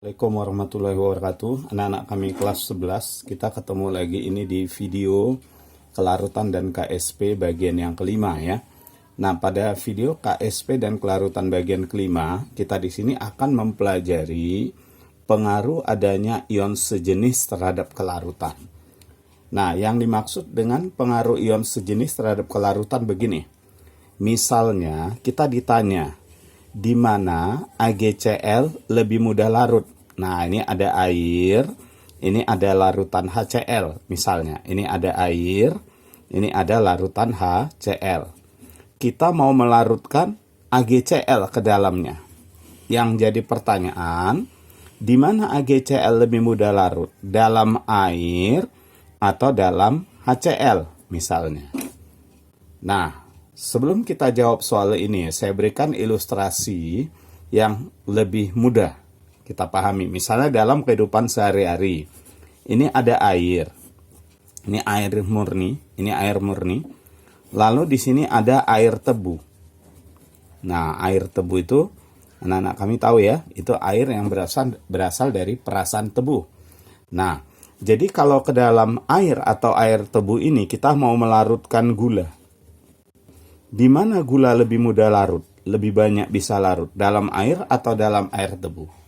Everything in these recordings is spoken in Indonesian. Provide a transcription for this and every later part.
Assalamualaikum warahmatullahi wabarakatuh. Anak-anak kami kelas 11, kita ketemu lagi ini di video kelarutan dan KSP bagian yang kelima ya. Nah, pada video KSP dan kelarutan bagian kelima, kita di sini akan mempelajari pengaruh adanya ion sejenis terhadap kelarutan. Nah, yang dimaksud dengan pengaruh ion sejenis terhadap kelarutan begini. Misalnya, kita ditanya, di mana AgCl lebih mudah larut. Nah, ini ada air, ini ada larutan HCl misalnya. Ini ada air, ini ada larutan HCl. Kita mau melarutkan AgCl ke dalamnya. Yang jadi pertanyaan, di mana AgCl lebih mudah larut? Dalam air atau dalam HCl misalnya. Nah, sebelum kita jawab soal ini, saya berikan ilustrasi yang lebih mudah kita pahami. Misalnya dalam kehidupan sehari-hari, ini ada air. Ini air murni, ini air murni. Lalu di sini ada air tebu. Nah, air tebu itu anak-anak kami tahu ya, itu air yang berasal dari perasan tebu. Nah, jadi kalau ke dalam air atau air tebu ini kita mau melarutkan gula. Di mana gula lebih mudah larut? Lebih banyak bisa larut? Dalam air atau dalam air tebu?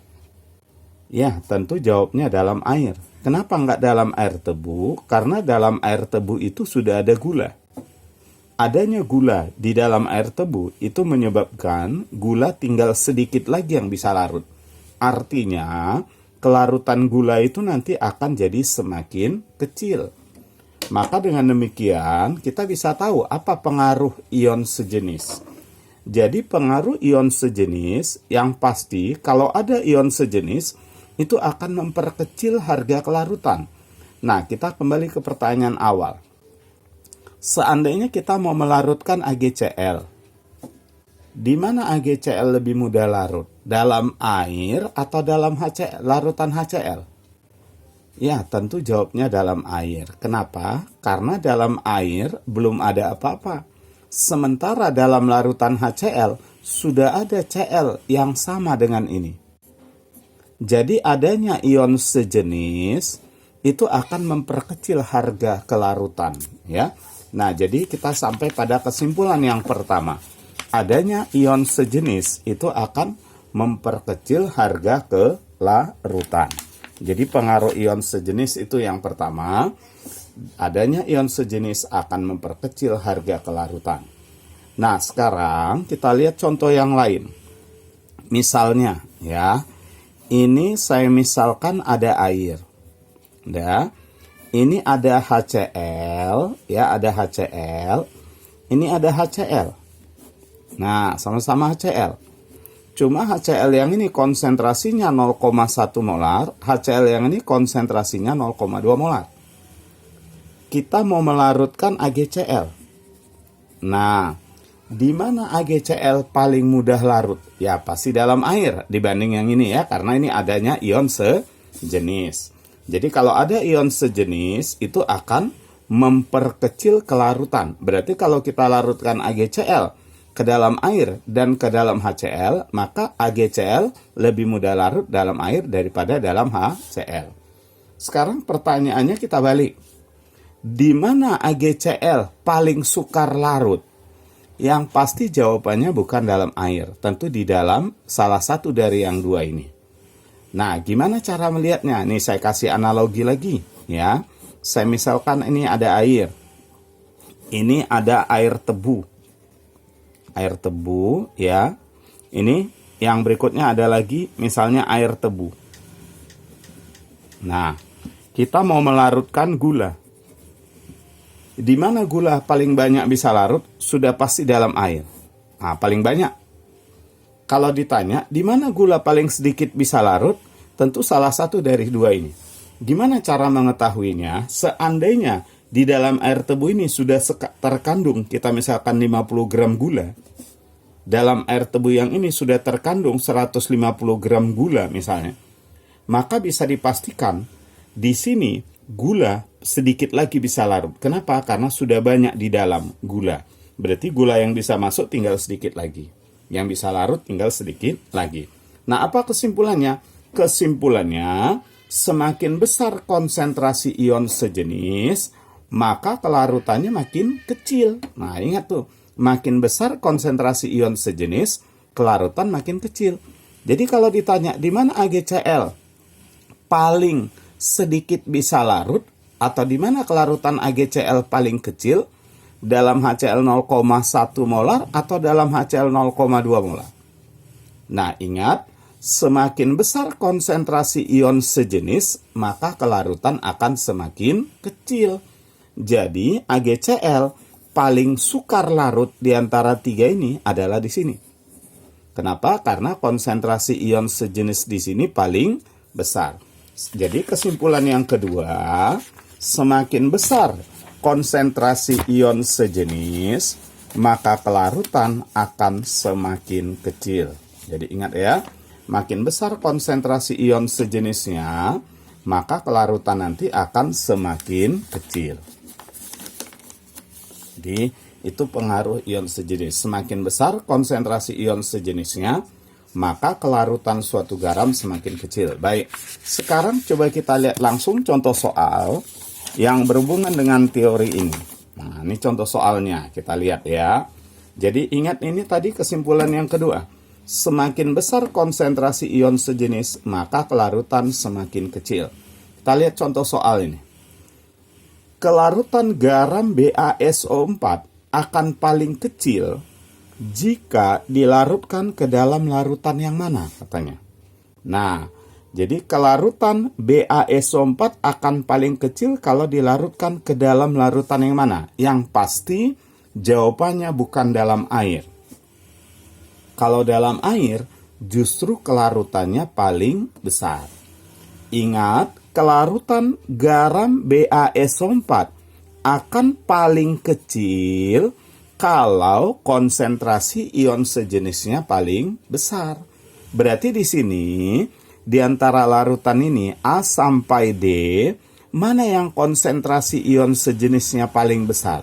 Ya, tentu jawabnya dalam air. Kenapa nggak dalam air tebu? Karena dalam air tebu itu sudah ada gula. Adanya gula di dalam air tebu itu menyebabkan gula tinggal sedikit lagi yang bisa larut. Artinya, kelarutan gula itu nanti akan jadi semakin kecil. Maka dengan demikian kita bisa tahu apa pengaruh ion sejenis. Jadi pengaruh ion sejenis yang pasti kalau ada ion sejenis itu akan memperkecil harga kelarutan. Nah, kita kembali ke pertanyaan awal. Seandainya kita mau melarutkan AgCl, di mana AgCl lebih mudah larut? Dalam air atau dalam larutan HCl? Ya, tentu jawabnya dalam air. Kenapa? Karena dalam air belum ada apa-apa. Sementara dalam larutan HCl sudah ada Cl yang sama dengan ini. Jadi adanya ion sejenis itu akan memperkecil harga kelarutan, ya. Nah, jadi kita sampai pada kesimpulan yang pertama. Adanya ion sejenis itu akan memperkecil harga kelarutan. Jadi pengaruh ion sejenis itu yang pertama, adanya ion sejenis akan memperkecil harga kelarutan. Nah, sekarang kita lihat contoh yang lain. Misalnya, ya, ini saya misalkan ada air. Ya, ini ada HCl, ya, ada HCl. Ini ada HCl. Nah, sama-sama HCl. Cuma HCl yang ini konsentrasinya 0,1 molar, HCl yang ini konsentrasinya 0,2 molar. Kita mau melarutkan AgCl. Nah, di mana AgCl paling mudah larut? Ya, pasti dalam air dibanding yang ini ya, karena ini adanya ion sejenis. Jadi kalau ada ion sejenis, itu akan memperkecil kelarutan. Berarti kalau kita larutkan AgCl ke dalam air dan ke dalam HCl, maka AgCl lebih mudah larut dalam air daripada dalam HCl. Sekarang pertanyaannya kita balik. Di mana AgCl paling sukar larut? Yang pasti jawabannya bukan dalam air, tentu di dalam salah satu dari yang dua ini. Nah, gimana cara melihatnya? Nih saya kasih analogi lagi, ya. Saya misalkan ini ada air. Ini ada air tebu. Air tebu, ya. Ini yang berikutnya ada lagi misalnya air tebu. Nah, kita mau melarutkan gula. Di mana gula paling banyak bisa larut? Sudah pasti dalam air. Nah, paling banyak. Kalau ditanya, di mana gula paling sedikit bisa larut? Tentu salah satu dari dua ini. Gimana cara mengetahuinya? Seandainya di dalam air tebu ini sudah terkandung, kita misalkan 50 gram gula. Dalam air tebu yang ini sudah terkandung 150 gram gula misalnya. Maka bisa dipastikan di sini gula sedikit lagi bisa larut. Kenapa? Karena sudah banyak di dalam gula. Berarti gula yang bisa masuk tinggal sedikit lagi. Yang bisa larut tinggal sedikit lagi. Nah, apa kesimpulannya? kesimpulannya, semakin besar konsentrasi ion sejenis, maka kelarutannya makin kecil. Nah, ingat tuh, makin besar konsentrasi ion sejenis, kelarutan makin kecil. Jadi kalau ditanya di mana AgCl paling sedikit bisa larut, atau di mana kelarutan AgCl paling kecil, dalam HCl 0,1 molar atau dalam HCl 0,2 molar. Nah, ingat, semakin besar konsentrasi ion sejenis, maka kelarutan akan semakin kecil. Jadi, AgCl paling sukar larut di antara tiga ini adalah di sini. Kenapa? Karena konsentrasi ion sejenis di sini paling besar. Jadi, kesimpulan yang kedua, semakin besar konsentrasi ion sejenis, maka kelarutan akan semakin kecil. Jadi ingat ya, makin besar konsentrasi ion sejenisnya, maka kelarutan nanti akan semakin kecil. Jadi itu pengaruh ion sejenis. Semakin besar konsentrasi ion sejenisnya, maka kelarutan suatu garam semakin kecil. Baik, sekarang coba kita lihat langsung contoh soal yang berhubungan dengan teori ini. Nah, ini contoh soalnya, kita lihat ya. Jadi ingat, ini tadi kesimpulan yang kedua. Semakin besar konsentrasi ion sejenis, maka kelarutan semakin kecil. Kita lihat contoh soal ini. Kelarutan garam BaSO4 akan paling kecil jika dilarutkan ke dalam larutan yang mana, katanya. Nah, jadi kelarutan BaSO4 akan paling kecil kalau dilarutkan ke dalam larutan yang mana? Yang pasti jawabannya bukan dalam air. Kalau dalam air, justru kelarutannya paling besar. Ingat, kelarutan garam BaSO4 akan paling kecil kalau konsentrasi ion sejenisnya paling besar. Berarti di sini, di antara larutan ini A sampai D, mana yang konsentrasi ion sejenisnya paling besar?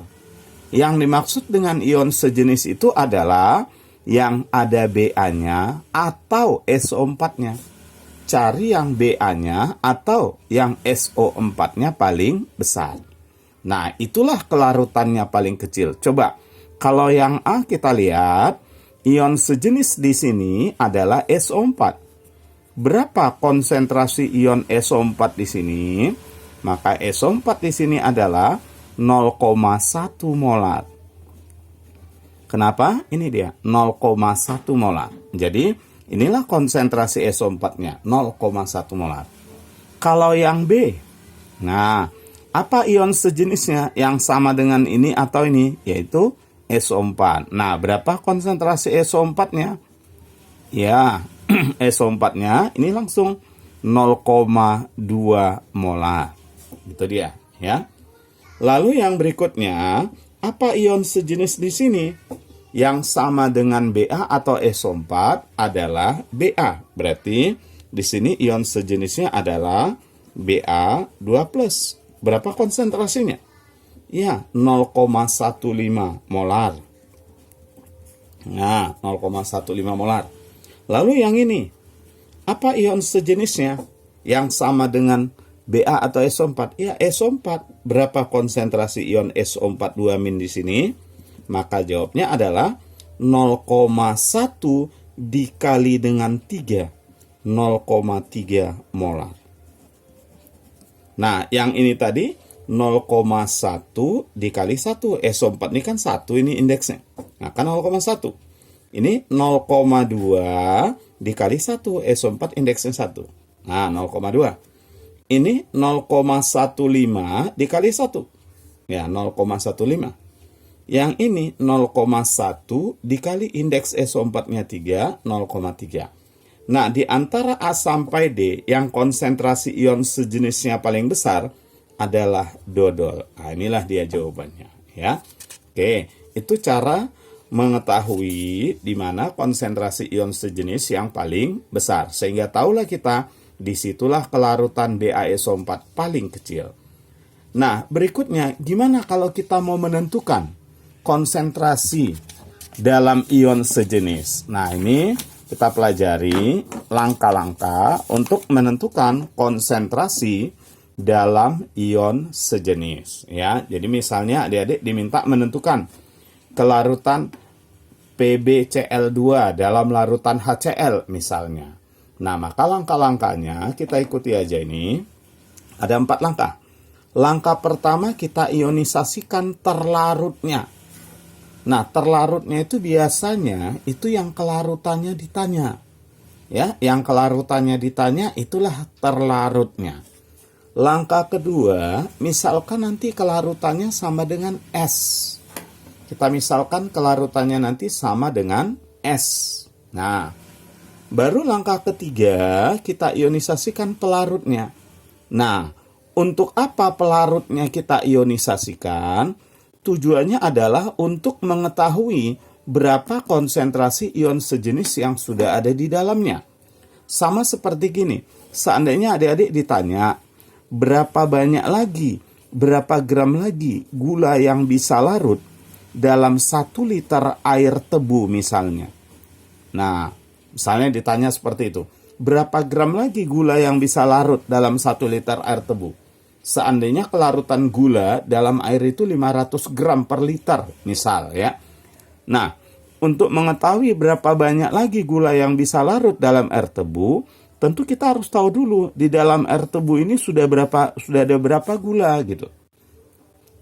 Yang dimaksud dengan ion sejenis itu adalah yang ada Ba-nya atau SO4-nya. Cari yang Ba-nya atau yang SO4-nya paling besar. Nah, itulah kelarutannya paling kecil. Coba, kalau yang A kita lihat, ion sejenis di sini adalah SO4. Berapa konsentrasi ion SO4 di sini? Maka SO4 di sini adalah 0,1 molar. Kenapa? Ini dia, 0,1 molar. Jadi, inilah konsentrasi SO4-nya, 0,1 molar. Kalau yang B, nah, apa ion sejenisnya yang sama dengan ini atau ini? Yaitu SO4. Nah, berapa konsentrasi SO4-nya? Ya, SO4-nya ini langsung 0,2 molar. Itu dia, ya. Lalu yang berikutnya, apa ion sejenis di sini? Yang sama dengan Ba atau SO4 adalah Ba. Berarti di sini ion sejenisnya adalah Ba2+. Berapa konsentrasinya? Ya, 0,15 molar. Nah, 0,15 molar. Lalu yang ini, apa ion sejenisnya yang sama dengan Ba atau SO4? Ya, SO4. Berapa konsentrasi ion SO4 2- di sini? Maka jawabnya adalah 0,1 dikali dengan 3. 0,3 molar. Nah, yang ini tadi 0,1 dikali 1. SO4 ini kan 1 ini indeksnya. Nah, kan 0,1. Ini 0,2 dikali 1. SO4 indeksnya 1. Nah, 0,2. Ini 0,15 dikali 1. Ya, 0,15. Yang ini 0,1 dikali indeks SO4-nya 3, 0,3. Nah, di antara A sampai D yang konsentrasi ion sejenisnya paling besar adalah dodol. Nah, inilah dia jawabannya, ya. Oke, itu cara mengetahui di mana konsentrasi ion sejenis yang paling besar. Sehingga tahulah kita, disitulah kelarutan BaSO4 paling kecil. Nah, berikutnya, gimana kalau kita mau menentukan konsentrasi dalam ion sejenis? Nah, ini kita pelajari langkah-langkah untuk menentukan konsentrasi dalam ion sejenis. Ya, jadi misalnya adik-adik diminta menentukan kelarutan PbCl2 dalam larutan HCl misalnya. Nah, maka langkah-langkahnya kita ikuti aja ini. Ada 4 langkah. Langkah pertama kita ionisasikan terlarutnya. Nah, terlarutnya itu biasanya itu yang kelarutannya ditanya. Ya, yang kelarutannya ditanya itulah terlarutnya. Langkah kedua, misalkan nanti kelarutannya sama dengan S. Kita misalkan kelarutannya nanti sama dengan S. Nah, baru langkah ketiga kita ionisasikan pelarutnya. Nah, untuk apa pelarutnya kita ionisasikan? Tujuannya adalah untuk mengetahui berapa konsentrasi ion sejenis yang sudah ada di dalamnya. Sama seperti gini, seandainya adik-adik ditanya, berapa banyak lagi, berapa gram lagi gula yang bisa larut dalam 1 liter air tebu misalnya. Nah, misalnya ditanya seperti itu, berapa gram lagi gula yang bisa larut dalam 1 liter air tebu? Seandainya kelarutan gula dalam air itu 500 gram per liter, misal ya. Nah, untuk mengetahui berapa banyak lagi gula yang bisa larut dalam air tebu, tentu kita harus tahu dulu di dalam air tebu ini sudah ada berapa gula gitu.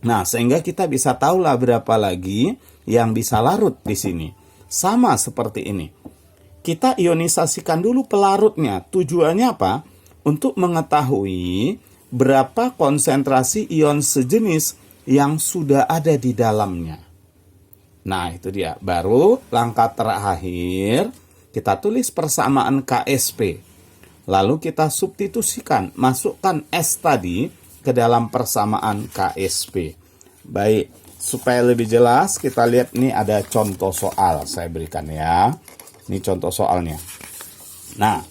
Nah, sehingga kita bisa tahulah berapa lagi yang bisa larut di sini. Sama seperti ini. Kita ionisasikan dulu pelarutnya. Tujuannya apa? Untuk mengetahui berapa konsentrasi ion sejenis yang sudah ada di dalamnya. Nah, itu dia. Baru langkah terakhir, kita tulis persamaan KSP. Lalu kita substitusikan, masukkan S tadi ke dalam persamaan KSP. Baik, supaya lebih jelas, kita lihat nih ada contoh soal saya berikan ya. Ini contoh soalnya. Nah,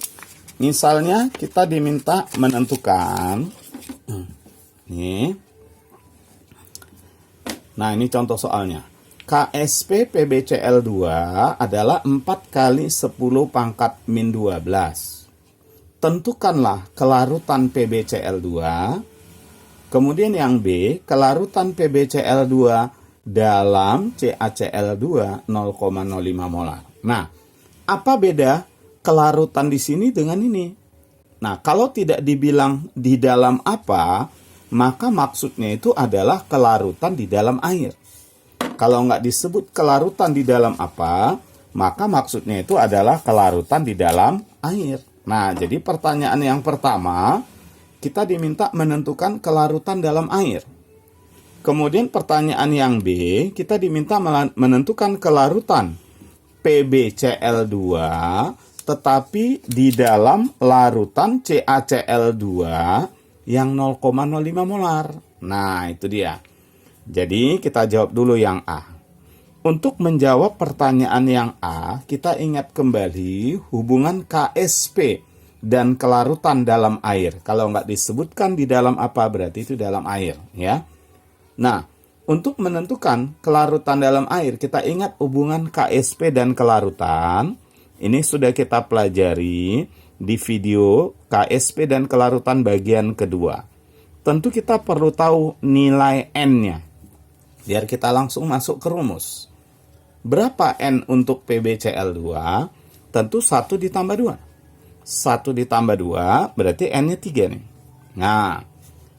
misalnya kita diminta menentukan nih. Nah, ini contoh soalnya. KSP PbCl2 adalah 4 kali 10 pangkat min 12. Tentukanlah kelarutan PbCl2. Kemudian yang B, kelarutan PbCl2 dalam CaCl2 0,05 molar. Nah, apa beda kelarutan di sini dengan ini? Nah, kalau tidak dibilang di dalam apa, maka maksudnya itu adalah kelarutan di dalam air. Kalau nggak disebut kelarutan di dalam apa, maka maksudnya itu adalah kelarutan di dalam air. Nah, jadi pertanyaan yang pertama, kita diminta menentukan kelarutan dalam air. Kemudian pertanyaan yang B, kita diminta menentukan kelarutan PbCl2, tetapi di dalam larutan CaCl2 yang 0,05 molar. Nah, itu dia. Jadi, kita jawab dulu yang A. Untuk menjawab pertanyaan yang A, kita ingat kembali hubungan KSP dan kelarutan dalam air. Kalau nggak disebutkan di dalam apa, berarti itu dalam air. Ya. Nah, untuk menentukan kelarutan dalam air, kita ingat hubungan KSP dan kelarutan. Ini sudah kita pelajari di video KSP dan kelarutan bagian kedua. Tentu kita perlu tahu nilai N-nya. Biar kita langsung masuk ke rumus. Berapa N untuk PbCl2? Tentu 1 ditambah 2. 1 ditambah 2 berarti N-nya 3 nih. Nah,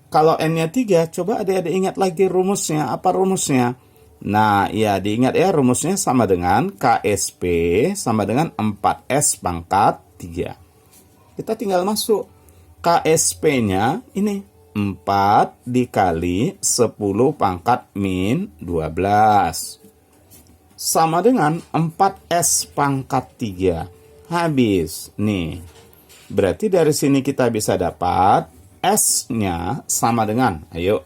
kalau N-nya 3, coba adik-adik ingat lagi rumusnya. Apa rumusnya? Nah, ya diingat ya, rumusnya sama dengan KSP sama dengan 4S pangkat 3. Kita tinggal masuk. KSP-nya ini 4 dikali 10 pangkat min 12. Sama dengan 4S pangkat 3. Habis. Nih. Berarti dari sini kita bisa dapat S-nya sama dengan, ayo.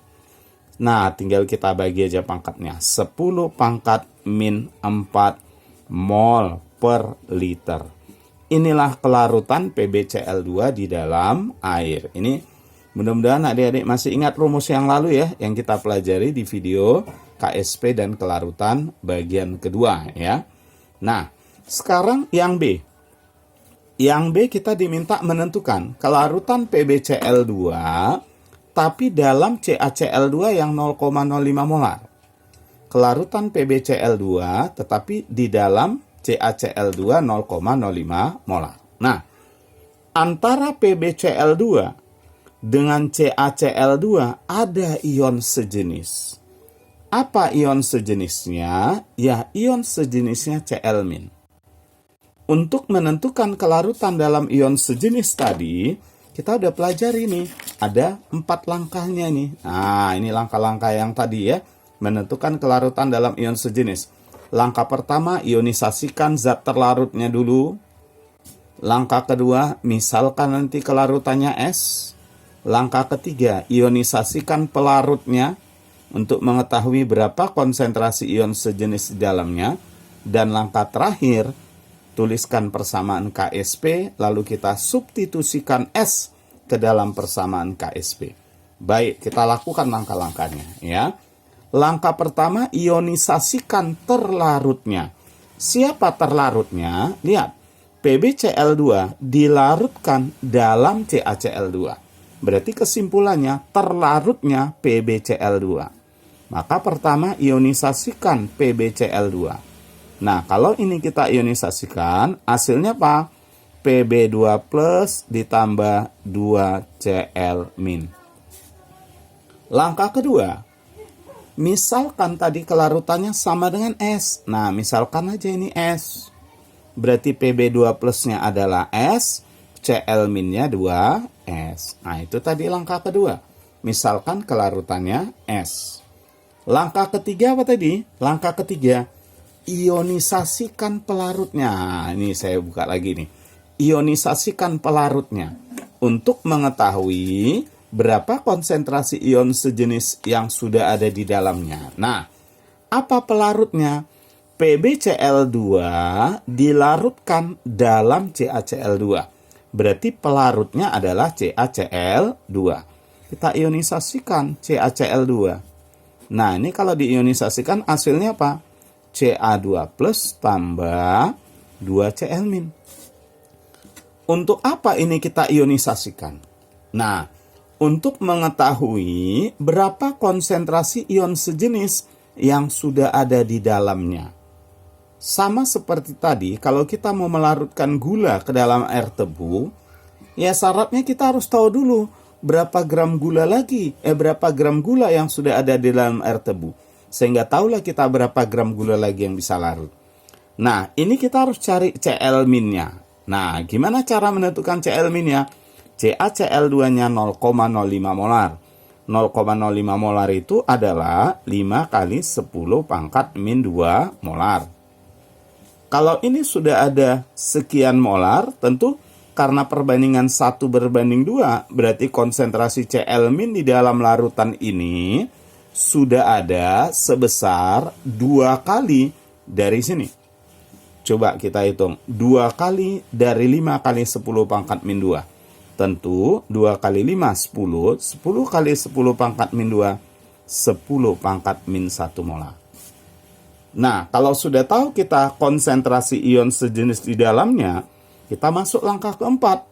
Nah, tinggal kita bagi aja pangkatnya. 10 pangkat min 4 mol per liter. Inilah kelarutan PbCl2 di dalam air. Ini mudah-mudahan adik-adik masih ingat rumus yang lalu ya, yang kita pelajari di video KSP dan kelarutan bagian kedua ya. Nah, sekarang yang B. Yang B kita diminta menentukan kelarutan PbCl2 tapi dalam CaCl2 yang 0,05 molar. Kelarutan PbCl2 tetapi di dalam CaCl2 0,05 molar. Nah, antara PbCl2 dengan CaCl2 ada ion sejenis. Apa ion sejenisnya? Ya, ion sejenisnya Cl-. Untuk menentukan kelarutan dalam ion sejenis tadi, kita udah pelajari nih, ada 4 langkahnya nih. Nah, ini langkah-langkah yang tadi ya, menentukan kelarutan dalam ion sejenis. Langkah pertama, ionisasikan zat terlarutnya dulu. Langkah kedua, misalkan nanti kelarutannya S. Langkah ketiga, ionisasikan pelarutnya untuk mengetahui berapa konsentrasi ion sejenis di dalamnya. Dan langkah terakhir, tuliskan persamaan Ksp, lalu kita substitusikan S ke dalam persamaan Ksp. Baik, kita lakukan langkah-langkahnya ya. Langkah pertama, ionisasikan terlarutnya. Siapa terlarutnya? Lihat, PbCl2 dilarutkan dalam CaCl2. Berarti kesimpulannya terlarutnya PbCl2. Maka pertama ionisasikan PbCl2. Nah, kalau ini kita ionisasikan, hasilnya apa? Pb2 plus ditambah 2Cl-. Langkah kedua, misalkan tadi kelarutannya sama dengan S. Nah, misalkan aja ini S. Berarti Pb2 plusnya adalah S, Cl-nya 2S. Nah, itu tadi langkah kedua. Misalkan kelarutannya S. Langkah ketiga apa tadi? Langkah ketiga, ionisasikan pelarutnya. Ini saya buka lagi nih. Ionisasikan pelarutnya untuk mengetahui berapa konsentrasi ion sejenis yang sudah ada di dalamnya. Nah, apa pelarutnya? PbCl2 dilarutkan dalam CaCl2. Berarti pelarutnya adalah CaCl2. Kita ionisasikan CaCl2. Nah, ini kalau diionisasikan hasilnya apa? Ca2 plus tambah 2Cl-. Untuk apa ini kita ionisasikan? Nah, untuk mengetahui berapa konsentrasi ion sejenis yang sudah ada di dalamnya. Sama seperti tadi, kalau kita mau melarutkan gula ke dalam air tebu, ya syaratnya kita harus tahu dulu berapa gram gula yang sudah ada di dalam air tebu. Sehingga tahulah kita berapa gram gula lagi yang bisa larut. Nah, ini kita harus cari Cl-nya. Nah, gimana cara menentukan Cl-nya? CaCl2-nya 0,05 molar. 0,05 molar itu adalah 5 kali 10 pangkat min 2 molar. Kalau ini sudah ada sekian molar, tentu karena perbandingan 1 berbanding 2, berarti konsentrasi Cl- di dalam larutan ini sudah ada sebesar 2 kali dari sini. Coba kita hitung. 2 kali dari 5 kali 10 pangkat min 2. Tentu 2 kali 5, 10. 10 kali 10 pangkat min 2, 10 pangkat min 1 molar. Nah, kalau sudah tahu kita konsentrasi ion sejenis di dalamnya, kita masuk langkah keempat.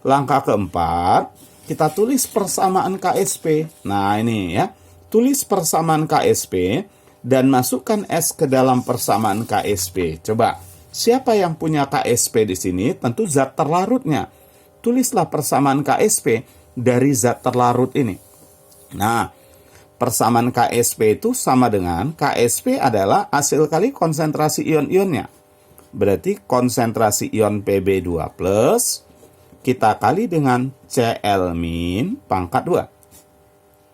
Langkah keempat, kita tulis persamaan Ksp. Nah, ini ya. Tulis persamaan Ksp dan masukkan S ke dalam persamaan Ksp. Coba, siapa yang punya Ksp di sini? Tentu zat terlarutnya. Tulislah persamaan Ksp dari zat terlarut ini. Nah, persamaan Ksp itu sama dengan Ksp adalah hasil kali konsentrasi ion-ionnya. Berarti konsentrasi ion Pb2 plus kita kali dengan Cl- pangkat 2.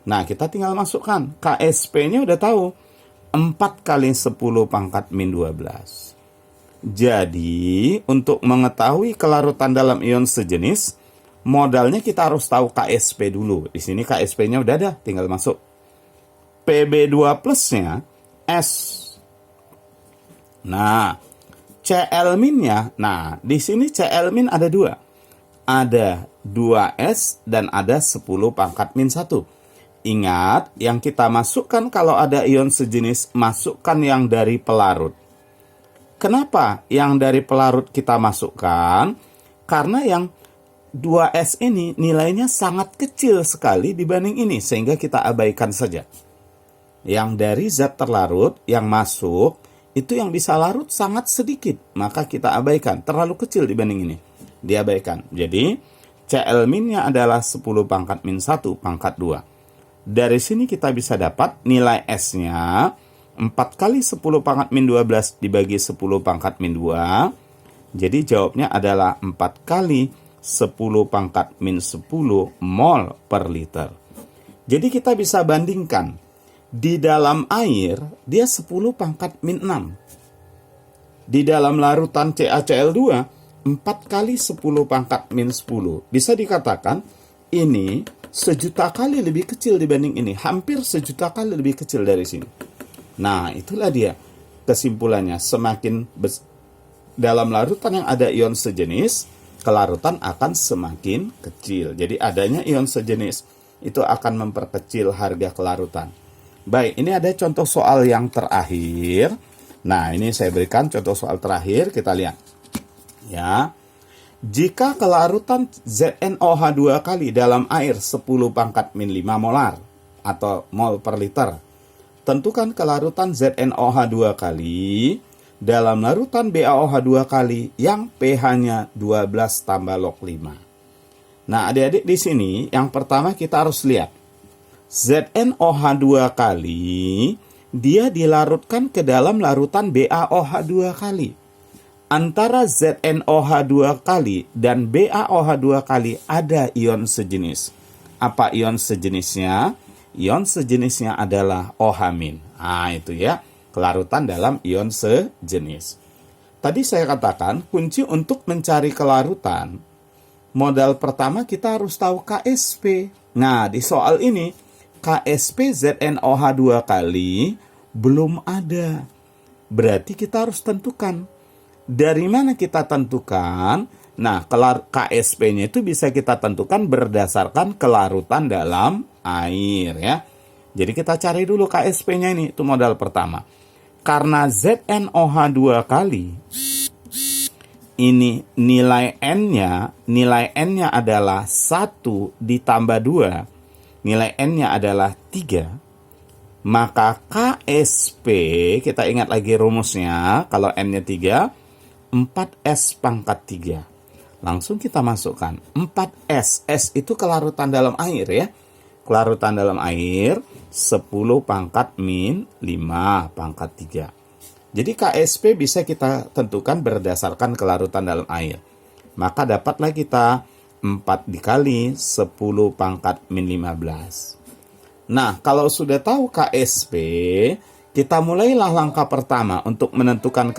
Nah, kita tinggal masukkan. Ksp-nya udah tahu. 4 kali 10 pangkat min 12. Jadi, untuk mengetahui kelarutan dalam ion sejenis, modalnya kita harus tahu Ksp dulu. Di sini Ksp-nya udah ada, tinggal masuk. Pb2 plusnya S. Nah, Cl-nya, nah di sini Cl- ada 2. Ada 2S dan ada 10 pangkat min 1. Ingat, yang kita masukkan kalau ada ion sejenis, masukkan yang dari pelarut. Kenapa yang dari pelarut kita masukkan? Karena yang 2S ini nilainya sangat kecil sekali dibanding ini, sehingga kita abaikan saja. Yang dari zat terlarut yang masuk, itu yang bisa larut sangat sedikit, maka kita abaikan. Terlalu kecil dibanding ini, diabaikan. Jadi, Cl-nya adalah 10 pangkat min 1 pangkat 2. Dari sini kita bisa dapat nilai S-nya 4 kali 10 pangkat min 12 dibagi 10 pangkat min 2. Jadi jawabnya adalah 4 kali 10 pangkat min 10 mol per liter. Jadi kita bisa bandingkan. Di dalam air, dia 10 pangkat min 6. Di dalam larutan CaCl2, 4 kali 10 pangkat min 10. Bisa dikatakan, ini 1.000.000 kali lebih kecil dibanding ini. Hampir 1.000.000 kali lebih kecil dari sini. Nah, itulah dia kesimpulannya. Semakin dalam larutan yang ada ion sejenis, kelarutan akan semakin kecil. Jadi adanya ion sejenis itu akan memperkecil harga kelarutan. Baik, ini ada contoh soal yang terakhir. Nah, ini saya berikan contoh soal terakhir, kita lihat. Ya. Jika kelarutan ZnOH2 kali dalam air 10 pangkat min 5 molar atau mol per liter, tentukan kelarutan ZnOH2 kali dalam larutan BaOH2 kali yang pH-nya 12 tambah log 5. Nah, adik-adik di sini yang pertama kita harus lihat. ZnOH2 kali dia dilarutkan ke dalam larutan BaOH2 kali. Antara ZnOH2 kali dan BaOH2 kali ada ion sejenis. Apa ion sejenisnya? Ion sejenisnya adalah OH-. Nah, itu ya. Kelarutan dalam ion sejenis. Tadi saya katakan, kunci untuk mencari kelarutan, modal pertama kita harus tahu KSP. Nah, di soal ini, KSP ZnOH2 kali belum ada. Berarti kita harus tentukan. Dari mana kita tentukan? Nah, KSP-nya itu bisa kita tentukan berdasarkan kelarutan dalam air, ya. Jadi kita cari dulu KSP-nya ini, itu modal pertama. Karena ZnOH2 kali, ini nilai N-nya adalah 1 ditambah 2, nilai N-nya adalah 3, maka KSP, kita ingat lagi rumusnya, kalau N-nya 3, 4S pangkat 3. Langsung kita masukkan, 4S, S itu kelarutan dalam air ya. Kelarutan dalam air 10 pangkat min 5 pangkat 3. Jadi KSP bisa kita tentukan berdasarkan kelarutan dalam air. Maka dapatlah kita 4 dikali 10 pangkat min 15. Nah, kalau sudah tahu KSP, kita mulailah langkah pertama untuk menentukan